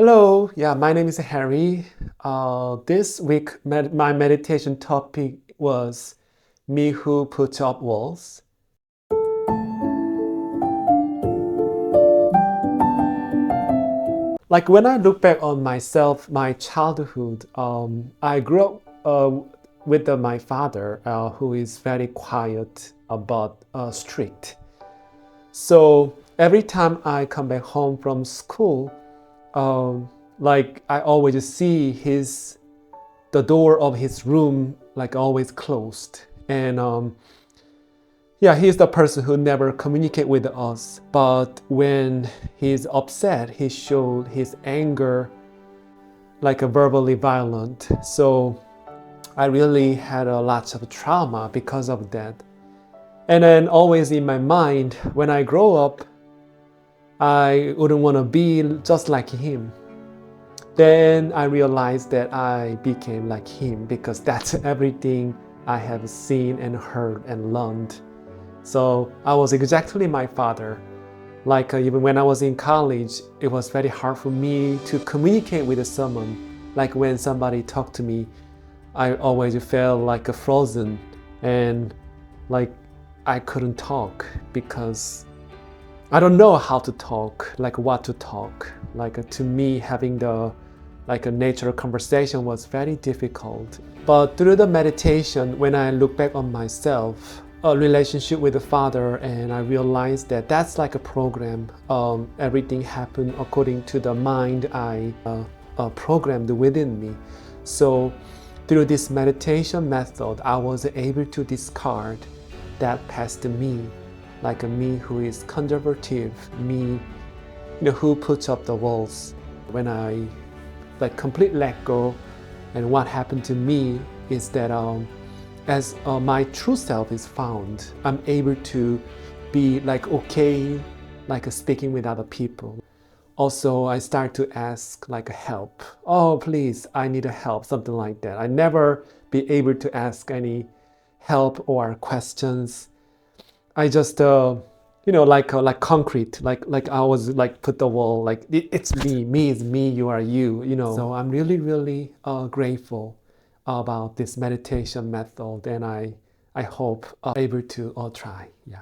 Hello, my name is Harry. This week, my meditation topic was me who puts up walls. Like when I look back on myself, my childhood, I grew up with my father, who is very quiet but strict. So every time I come back home from school, like I always see the door of his room like always closed, and he's the person who never communicate with us. But when he's upset, he showed his anger like a verbally violent. So I really had a lot of trauma because of that. And then always in my mind, when I grow up, I wouldn't want to be just like him. Then I realized that I became like him because that's everything I have seen and heard and learned. So I was exactly my father. Like even when I was in college, it was very hard for me to communicate with someone. Like when somebody talked to me, I always felt like a frozen, and like I couldn't talk because I don't know how to talk, like what to talk. Like to me, having a natural conversation was very difficult. But through the meditation, when I look back on myself, a relationship with the Father, and I realized that that's like a program. Everything happened according to the mind I programmed within me. So through this meditation method, I was able to discard that past me, like a me who is conservative, me who puts up the walls. When I complete let go, and what happened to me is that as my true self is found, I'm able to be okay, speaking with other people. Also, I start to ask help. Oh, please, I need a help, something like that. I never be able to ask any help or questions. I just like concrete, like I was put the wall, it's me is me, you are you. So I'm really grateful about this meditation method, and I hope able to try. Yeah.